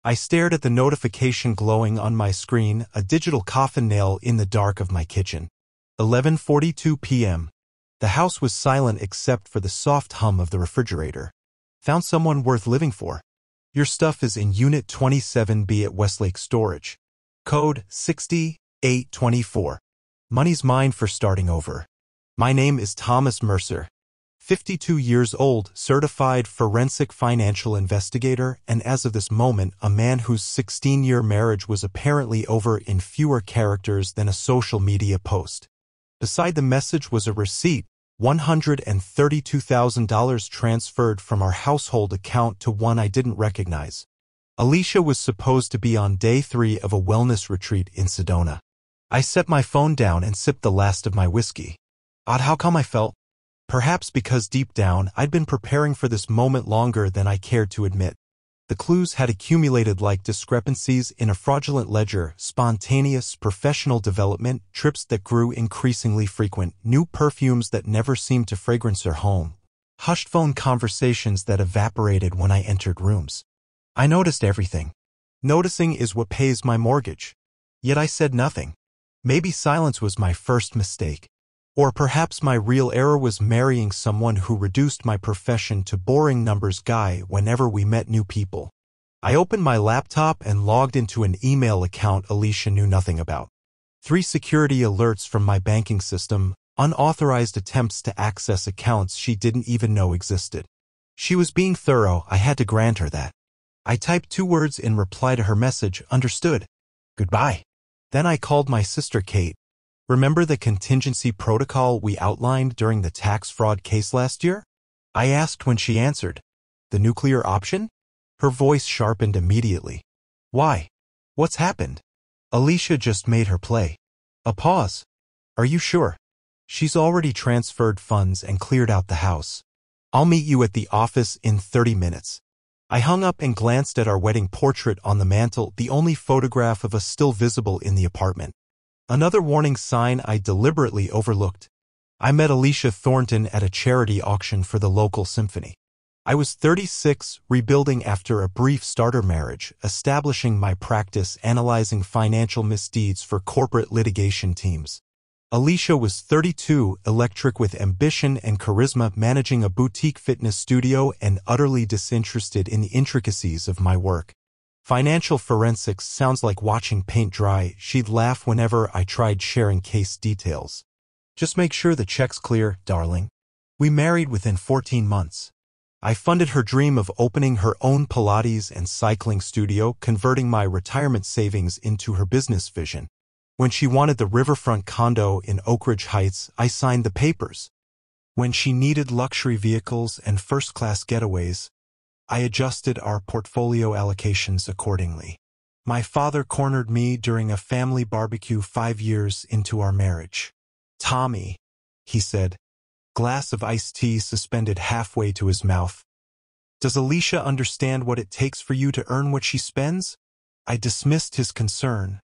I stared at the notification glowing on my screen, a digital coffin nail in the dark of my kitchen. 11:42 p.m. The house was silent except for the soft hum of the refrigerator. Found someone worth living for. Your stuff is in Unit 27B at Westlake Storage. Code 6824. Money's mine for starting over. My name is Thomas Mercer. 52 years old, certified forensic financial investigator, and as of this moment, a man whose 16-year marriage was apparently over in fewer characters than a social media post. Beside the message was a receipt, $132,000 transferred from our household account to one I didn't recognize. Alicia was supposed to be on day 3 of a wellness retreat in Sedona. I set my phone down and sipped the last of my whiskey. Odd how calm I felt. Perhaps because deep down I'd been preparing for this moment longer than I cared to admit. The clues had accumulated like discrepancies in a fraudulent ledger, spontaneous professional development, trips that grew increasingly frequent, new perfumes that never seemed to fragrance her home, hushed phone conversations that evaporated when I entered rooms. I noticed everything. Noticing is what pays my mortgage. Yet I said nothing. Maybe silence was my first mistake. Or perhaps my real error was marrying someone who reduced my profession to boring numbers guy whenever we met new people. I opened my laptop and logged into an email account Alicia knew nothing about. 3 security alerts from my banking system, unauthorized attempts to access accounts she didn't even know existed. She was being thorough, I had to grant her that. I typed 2 words in reply to her message, understood. Goodbye. Then I called my sister Kate. Remember the contingency protocol we outlined during the tax fraud case last year? I asked when she answered. The nuclear option? Her voice sharpened immediately. Why? What's happened? Alicia just made her play. A pause. Are you sure? She's already transferred funds and cleared out the house. I'll meet you at the office in 30 minutes. I hung up and glanced at our wedding portrait on the mantel, the only photograph of us still visible in the apartment. Another warning sign I deliberately overlooked. I met Alicia Thornton at a charity auction for the local symphony. I was 36, rebuilding after a brief starter marriage, establishing my practice analyzing financial misdeeds for corporate litigation teams. Alicia was 32, electric with ambition and charisma, managing a boutique fitness studio and utterly disinterested in the intricacies of my work. Financial forensics sounds like watching paint dry. She'd laugh whenever I tried sharing case details. Just make sure the check's clear, darling. We married within 14 months. I funded her dream of opening her own Pilates and cycling studio, converting my retirement savings into her business vision. When she wanted the riverfront condo in Oak Ridge Heights, I signed the papers. When she needed luxury vehicles and first-class getaways, I adjusted our portfolio allocations accordingly. My father cornered me during a family barbecue 5 years into our marriage. Tommy, he said, glass of iced tea suspended halfway to his mouth. Does Alicia understand what it takes for you to earn what she spends? I dismissed his concern,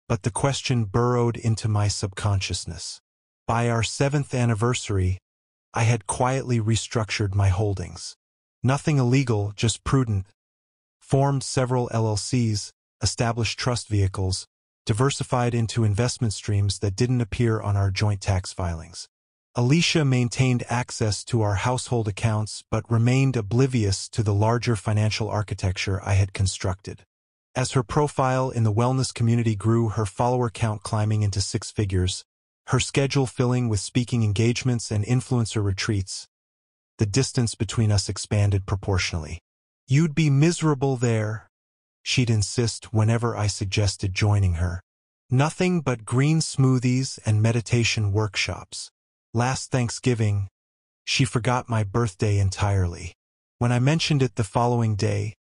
but the question burrowed into my subconsciousness. By our 7th anniversary, I had quietly restructured my holdings. Nothing illegal, just prudent. Formed several LLCs, established trust vehicles, diversified into investment streams that didn't appear on our joint tax filings. Alicia maintained access to our household accounts but remained oblivious to the larger financial architecture I had constructed. As her profile in the wellness community grew, her follower count climbing into 6 figures, her schedule filling with speaking engagements and influencer retreats, the distance between us expanded proportionally. You'd be miserable there, she'd insist whenever I suggested joining her. Nothing but green smoothies and meditation workshops. Last Thanksgiving, she forgot my birthday entirely. When I mentioned it the following day,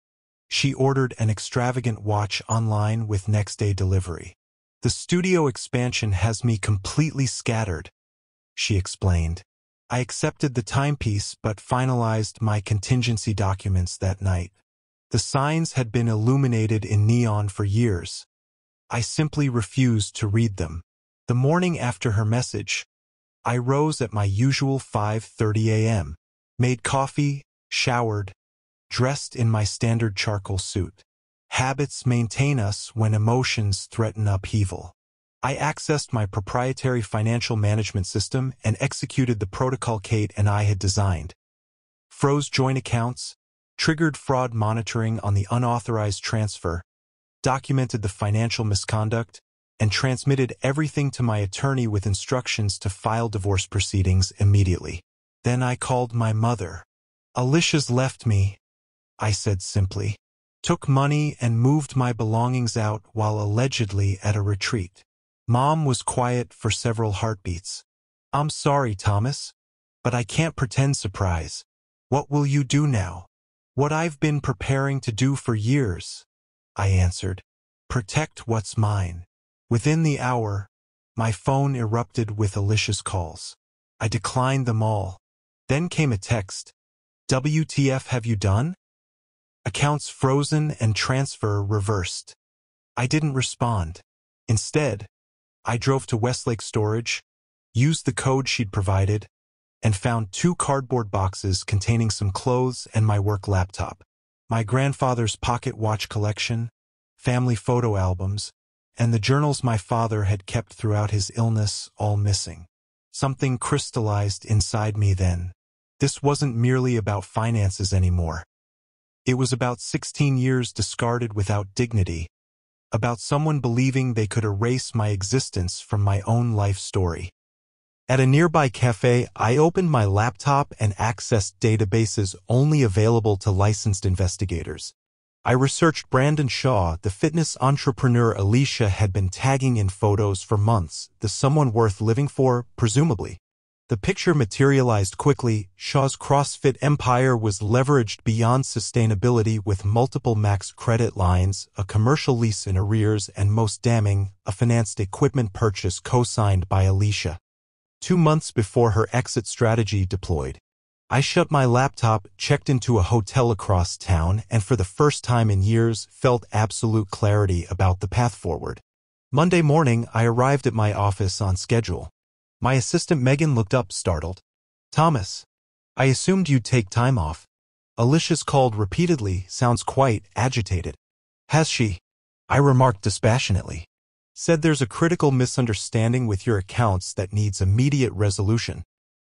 she ordered an extravagant watch online with next-day delivery. The studio expansion has me completely scattered, she explained. I accepted the timepiece but finalized my contingency documents that night. The signs had been illuminated in neon for years. I simply refused to read them. The morning after her message, I rose at my usual 5:30 a.m., made coffee, showered, dressed in my standard charcoal suit. Habits maintain us when emotions threaten upheaval. I accessed my proprietary financial management system and executed the protocol Kate and I had designed. Froze joint accounts, triggered fraud monitoring on the unauthorized transfer, documented the financial misconduct, and transmitted everything to my attorney with instructions to file divorce proceedings immediately. Then I called my mother. "Alicia's left me," I said simply. "Took money and moved my belongings out while allegedly at a retreat." Mom was quiet for several heartbeats. "I'm sorry, Thomas, but I can't pretend surprise. What will you do now?" "What I've been preparing to do for years," I answered. "Protect what's mine." Within the hour, my phone erupted with Alicia's calls. I declined them all. Then came a text. "WTF have you done? Accounts frozen and transfer reversed." I didn't respond. Instead, I drove to Westlake Storage, used the code she'd provided, and found 2 cardboard boxes containing some clothes and my work laptop. My grandfather's pocket watch collection, family photo albums, and the journals my father had kept throughout his illness, all missing. Something crystallized inside me then. This wasn't merely about finances anymore. It was about 16 years discarded without dignity, about someone believing they could erase my existence from my own life story. At a nearby cafe, I opened my laptop and accessed databases only available to licensed investigators. I researched Brandon Shaw, the fitness entrepreneur Alicia had been tagging in photos for months, the someone worth living for, presumably. The picture materialized quickly. Shaw's CrossFit empire was leveraged beyond sustainability with multiple max credit lines, a commercial lease in arrears, and most damning, a financed equipment purchase co-signed by Alicia. 2 months before her exit strategy deployed, I shut my laptop, checked into a hotel across town, and for the first time in years felt absolute clarity about the path forward. Monday morning, I arrived at my office on schedule. My assistant Megan looked up, startled. "Thomas, I assumed you'd take time off." Alicia's called repeatedly, sounds quite agitated. "Has she?" I remarked dispassionately. "Said there's a critical misunderstanding with your accounts that needs immediate resolution.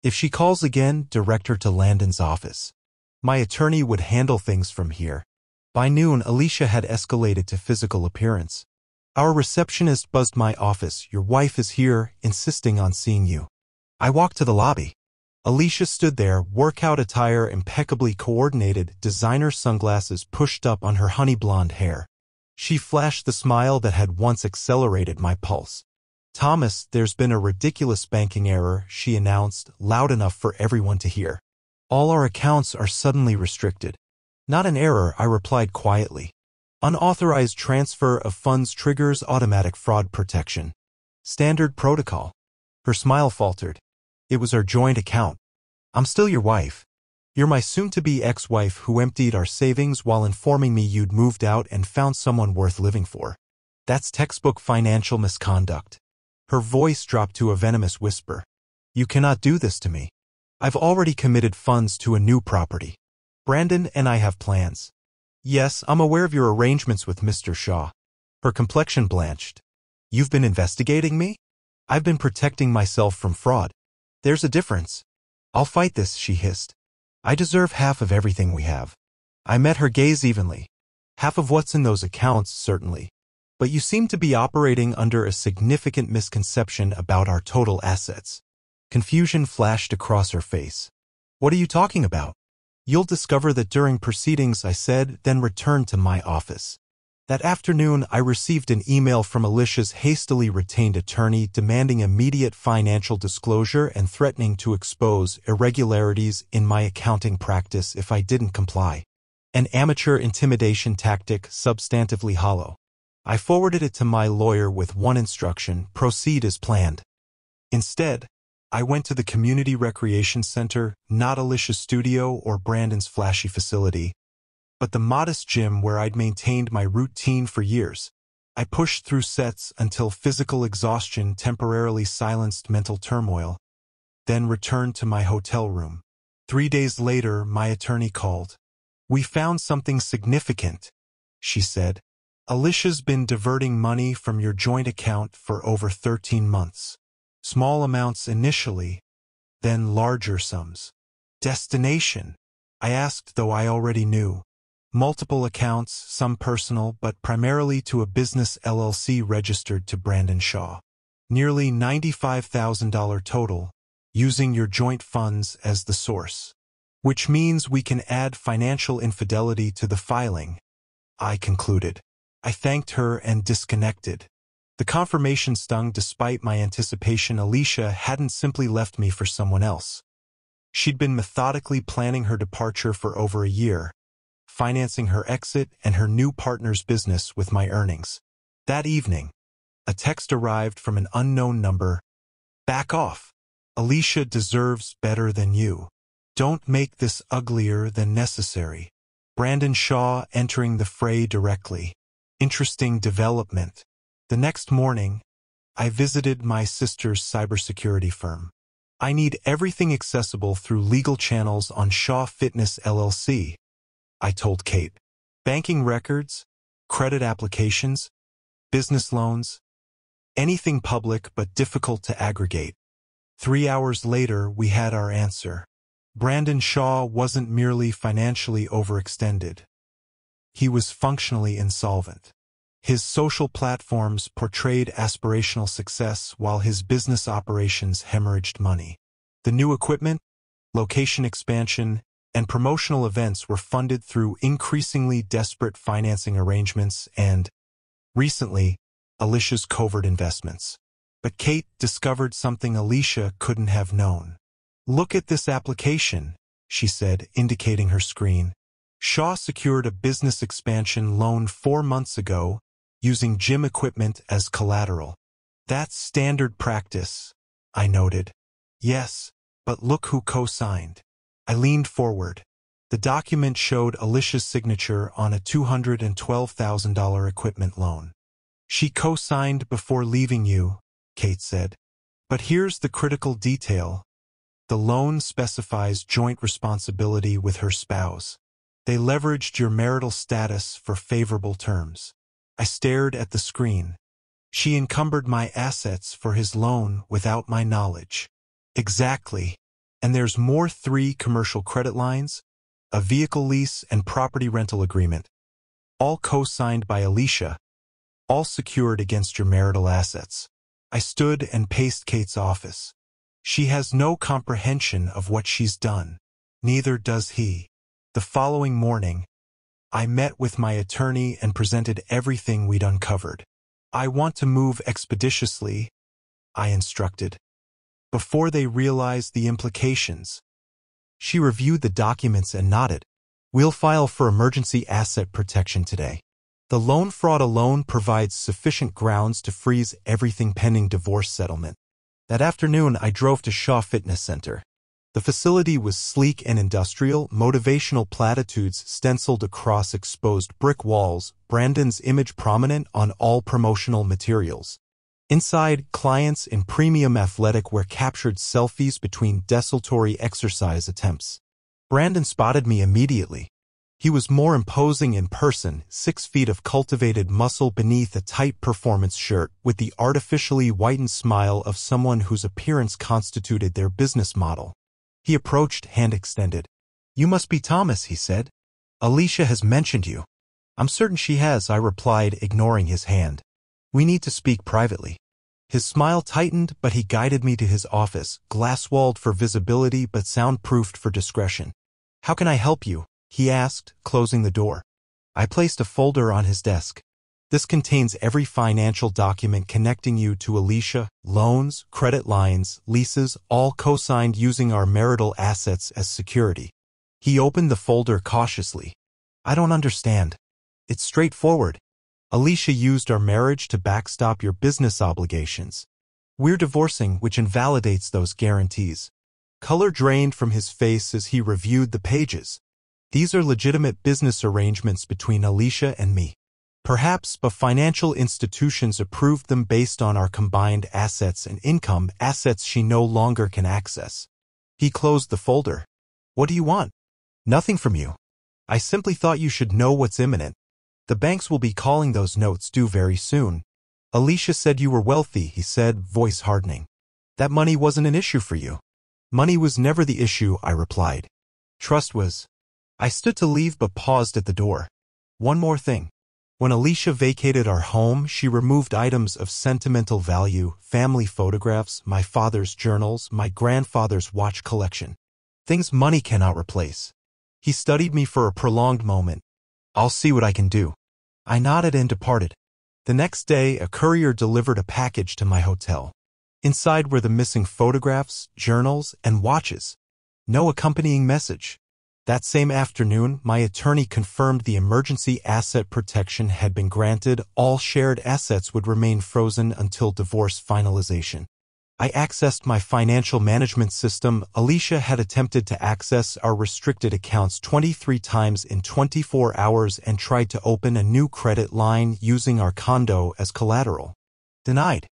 If she calls again, direct her to Landon's office. My attorney would handle things from here." By noon, Alicia had escalated to physical appearance. "Our receptionist buzzed my office. Your wife is here, insisting on seeing you." I walked to the lobby. Alicia stood there, workout attire impeccably coordinated, designer sunglasses pushed up on her honey blonde hair. She flashed the smile that had once accelerated my pulse. "Thomas, there's been a ridiculous banking error," she announced, loud enough for everyone to hear. "All our accounts are suddenly restricted." "Not an error," I replied quietly. "Unauthorized transfer of funds triggers automatic fraud protection. Standard protocol." Her smile faltered. "It was our joint account. I'm still your wife. You're my soon-to-be ex-wife who emptied our savings while informing me you'd moved out and found someone worth living for. That's textbook financial misconduct." Her voice dropped to a venomous whisper. "You cannot do this to me. I've already committed funds to a new property. Brandon and I have plans." "Yes, I'm aware of your arrangements with Mr. Shaw." Her complexion blanched. "You've been investigating me?" "I've been protecting myself from fraud." "There's a difference." "I'll fight this," she hissed. "I deserve half of everything we have." I met her gaze evenly. "Half of what's in those accounts, certainly. But you seem to be operating under a significant misconception about our total assets." Confusion flashed across her face. "What are you talking about?" "You'll discover that during proceedings," I said, then returned to my office. That afternoon, I received an email from Alicia's hastily retained attorney demanding immediate financial disclosure and threatening to expose irregularities in my accounting practice if I didn't comply. An amateur intimidation tactic, substantively hollow. I forwarded it to my lawyer with one instruction: proceed as planned. Instead, I went to the community recreation center, not Alicia's studio or Brandon's flashy facility, but the modest gym where I'd maintained my routine for years. I pushed through sets until physical exhaustion temporarily silenced mental turmoil, then returned to my hotel room. 3 days later, my attorney called. "We found something significant," she said. Alicia's been diverting money from your joint account for over 13 months. Small amounts initially, then larger sums. Destination? I asked, though I already knew. Multiple accounts, some personal, but primarily to a business LLC registered to Brandon Shaw. Nearly $95,000 total, using your joint funds as the source. Which means we can add financial infidelity to the filing, I concluded. I thanked her and disconnected. The confirmation stung despite my anticipation. Alicia hadn't simply left me for someone else. She'd been methodically planning her departure for over a year, financing her exit and her new partner's business with my earnings. That evening, a text arrived from an unknown number. Back off. Alicia deserves better than you. Don't make this uglier than necessary. Brandon Shaw entering the fray directly. Interesting development. The next morning, I visited my sister's cybersecurity firm. I need everything accessible through legal channels on Shaw Fitness LLC, I told Kate. Banking records, credit applications, business loans, anything public but difficult to aggregate. 3 hours later, we had our answer. Brandon Shaw wasn't merely financially overextended. He was functionally insolvent. His social platforms portrayed aspirational success while his business operations hemorrhaged money. The new equipment, location expansion, and promotional events were funded through increasingly desperate financing arrangements and, recently, Alicia's covert investments. But Kate discovered something Alicia couldn't have known. Look at this application, she said, indicating her screen. Shaw secured a business expansion loan 4 months ago, using gym equipment as collateral. That's standard practice, I noted. Yes, but look who co-signed. I leaned forward. The document showed Alicia's signature on a $212,000 equipment loan. She co-signed before leaving you, Kate said. But here's the critical detail. The loan specifies joint responsibility with her spouse. They leveraged your marital status for favorable terms. I stared at the screen. She encumbered my assets for his loan without my knowledge. Exactly. And there's more: 3 commercial credit lines, a vehicle lease and property rental agreement. All co-signed by Alicia. All secured against your marital assets. I stood and paced Kate's office. She has no comprehension of what she's done. Neither does he. The following morning, I met with my attorney and presented everything we'd uncovered. I want to move expeditiously, I instructed, before they realize the implications. She reviewed the documents and nodded. We'll file for emergency asset protection today. The loan fraud alone provides sufficient grounds to freeze everything pending divorce settlement. That afternoon, I drove to Shaw Fitness Center. The facility was sleek and industrial, motivational platitudes stenciled across exposed brick walls, Brandon's image prominent on all promotional materials. Inside, clients in premium athletic wear captured selfies between desultory exercise attempts. Brandon spotted me immediately. He was more imposing in person, 6 feet of cultivated muscle beneath a tight performance shirt, with the artificially whitened smile of someone whose appearance constituted their business model. He approached, hand extended. You must be Thomas, he said. Alicia has mentioned you. I'm certain she has, I replied, ignoring his hand. We need to speak privately. His smile tightened, but he guided me to his office, glass-walled for visibility but soundproofed for discretion. How can I help you? He asked, closing the door. I placed a folder on his desk. This contains every financial document connecting you to Alicia, loans, credit lines, leases, all co-signed using our marital assets as security. He opened the folder cautiously. I don't understand. It's straightforward. Alicia used our marriage to backstop your business obligations. We're divorcing, which invalidates those guarantees. Color drained from his face as he reviewed the pages. These are legitimate business arrangements between Alicia and me. Perhaps, but financial institutions approved them based on our combined assets and income, assets she no longer can access. He closed the folder. What do you want? Nothing from you. I simply thought you should know what's imminent. The banks will be calling those notes due very soon. Alicia said you were wealthy, he said, voice hardening. That money wasn't an issue for you. Money was never the issue, I replied. Trust was. I stood to leave but paused at the door. One more thing. When Alicia vacated our home, she removed items of sentimental value, family photographs, my father's journals, my grandfather's watch collection. Things money cannot replace. He studied me for a prolonged moment. I'll see what I can do. I nodded and departed. The next day, a courier delivered a package to my hotel. Inside were the missing photographs, journals, and watches. No accompanying message. That same afternoon, my attorney confirmed the emergency asset protection had been granted. All shared assets would remain frozen until divorce finalization. I accessed my financial management system. Alicia had attempted to access our restricted accounts 23 times in 24 hours and tried to open a new credit line using our condo as collateral. Denied.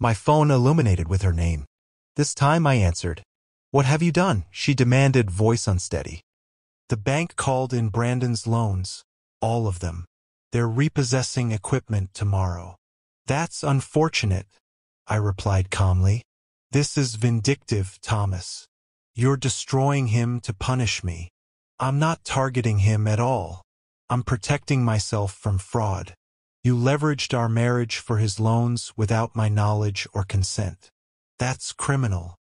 My phone illuminated with her name. This time I answered. What have you done? She demanded, voice unsteady. The bank called in Brandon's loans. All of them. They're repossessing equipment tomorrow. That's unfortunate, I replied calmly. This is vindictive, Thomas. You're destroying him to punish me. I'm not targeting him at all. I'm protecting myself from fraud. You leveraged our marriage for his loans without my knowledge or consent. That's criminal.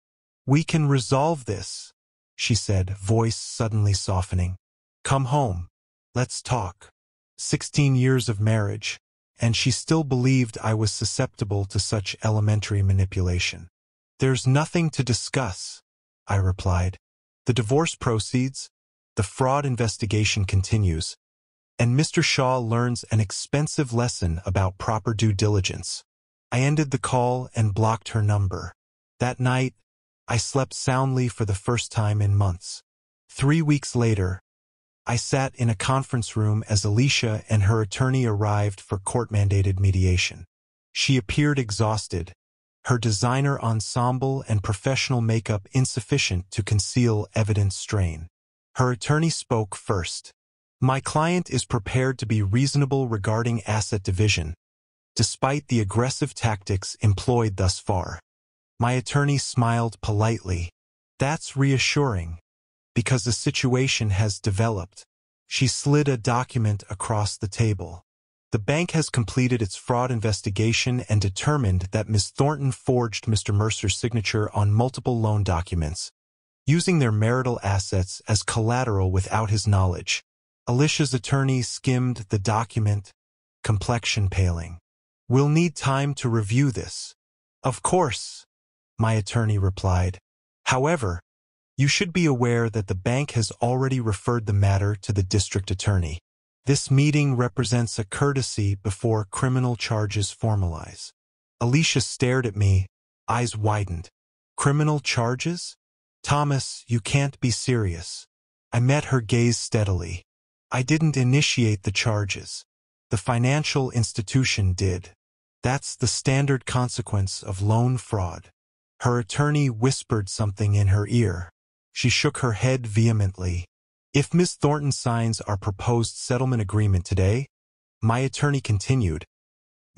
We can resolve this, she said, voice suddenly softening. Come home. Let's talk. 16 years of marriage, and she still believed I was susceptible to such elementary manipulation. There's nothing to discuss, I replied. The divorce proceeds, the fraud investigation continues, and Mr. Shaw learns an expensive lesson about proper due diligence. I ended the call and blocked her number. That night, I slept soundly for the first time in months. 3 weeks later, I sat in a conference room as Alicia and her attorney arrived for court-mandated mediation. She appeared exhausted, her designer ensemble and professional makeup insufficient to conceal evident strain. Her attorney spoke first. My client is prepared to be reasonable regarding asset division, despite the aggressive tactics employed thus far. My attorney smiled politely. That's reassuring, because the situation has developed. She slid a document across the table. The bank has completed its fraud investigation and determined that Ms. Thornton forged Mr. Mercer's signature on multiple loan documents, using their marital assets as collateral without his knowledge. Alicia's attorney skimmed the document, complexion paling. We'll need time to review this. Of course, my attorney replied. However, you should be aware that the bank has already referred the matter to the district attorney. This meeting represents a courtesy before criminal charges formalize. Alicia stared at me, eyes widened. Criminal charges? Thomas, you can't be serious. I met her gaze steadily. I didn't initiate the charges. The financial institution did. That's the standard consequence of loan fraud. Her attorney whispered something in her ear. She shook her head vehemently. If Miss Thornton signs our proposed settlement agreement today, my attorney continued,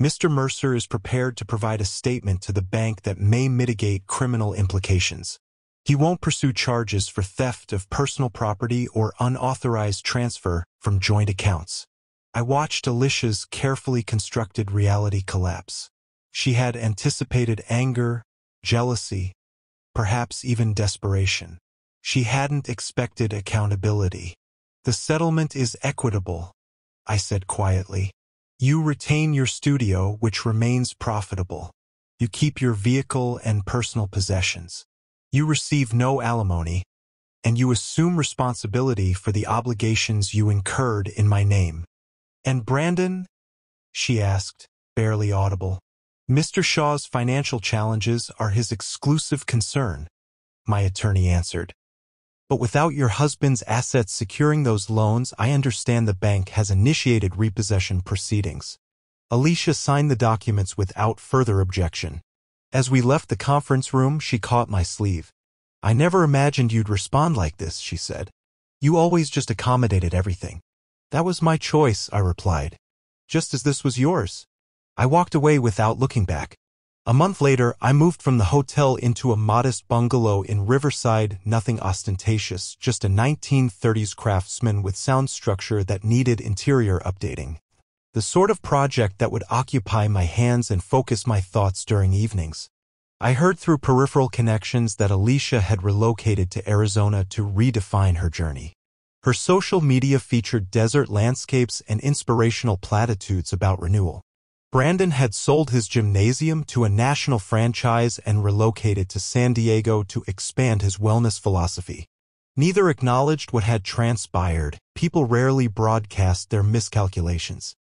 Mr. Mercer is prepared to provide a statement to the bank that may mitigate criminal implications. He won't pursue charges for theft of personal property or unauthorized transfer from joint accounts. I watched Alicia's carefully constructed reality collapse. She had anticipated anger, jealousy, perhaps even desperation. She hadn't expected accountability. The settlement is equitable, I said quietly. You retain your studio, which remains profitable. You keep your vehicle and personal possessions. You receive no alimony, and you assume responsibility for the obligations you incurred in my name. And Brandon? She asked, barely audible. Mr. Shaw's financial challenges are his exclusive concern, my attorney answered. But without your husband's assets securing those loans, I understand the bank has initiated repossession proceedings. Alicia signed the documents without further objection. As we left the conference room, she caught my sleeve. I never imagined you'd respond like this, she said. You always just accommodated everything. That was my choice, I replied. just as this was yours." I walked away without looking back. A month later, I moved from the hotel into a modest bungalow in Riverside, nothing ostentatious, just a 1930s craftsman with sound structure that needed interior updating. The sort of project that would occupy my hands and focus my thoughts during evenings. I heard through peripheral connections that Alicia had relocated to Arizona to redefine her journey. Her social media featured desert landscapes and inspirational platitudes about renewal. Brandon had sold his gymnasium to a national franchise and relocated to San Diego to expand his wellness philosophy. Neither acknowledged what had transpired. People rarely broadcast their miscalculations.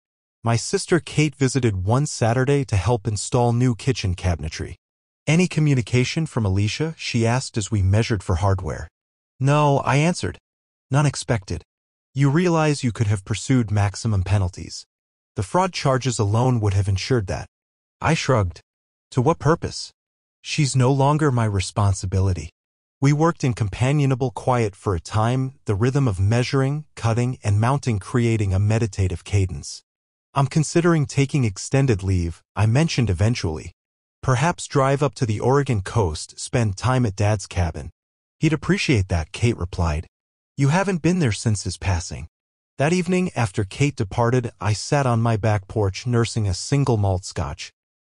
My sister Kate visited one Saturday to help install new kitchen cabinetry. "Any communication from Alicia?" she asked as we measured for hardware. "No," I answered. "None expected. You realize you could have pursued maximum penalties. The fraud charges alone would have ensured that." I shrugged. "To what purpose? She's no longer my responsibility." We worked in companionable quiet for a time, the rhythm of measuring, cutting, and mounting creating a meditative cadence. "I'm considering taking extended leave," I mentioned eventually. "Perhaps drive up to the Oregon coast, spend time at Dad's cabin." "He'd appreciate that," Kate replied. "You haven't been there since his passing." That evening, after Kate departed, I sat on my back porch nursing a single malt scotch.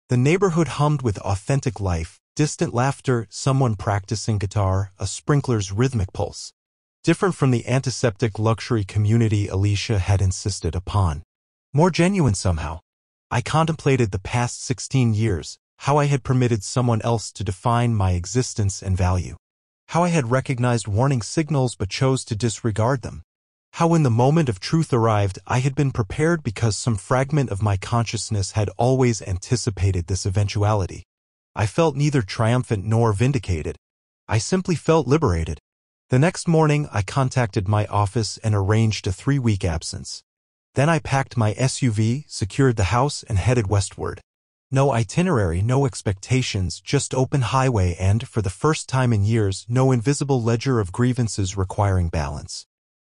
The neighborhood hummed with authentic life, distant laughter, someone practicing guitar, a sprinkler's rhythmic pulse. Different from the antiseptic luxury community Alicia had insisted upon. More genuine somehow. I contemplated the past 16 years, how I had permitted someone else to define my existence and value. How I had recognized warning signals but chose to disregard them. How when the moment of truth arrived, I had been prepared because some fragment of my consciousness had always anticipated this eventuality. I felt neither triumphant nor vindicated. I simply felt liberated. The next morning, I contacted my office and arranged a 3-week absence. Then I packed my SUV, secured the house, and headed westward. No itinerary, no expectations, just open highway and, for the first time in years, no invisible ledger of grievances requiring balance.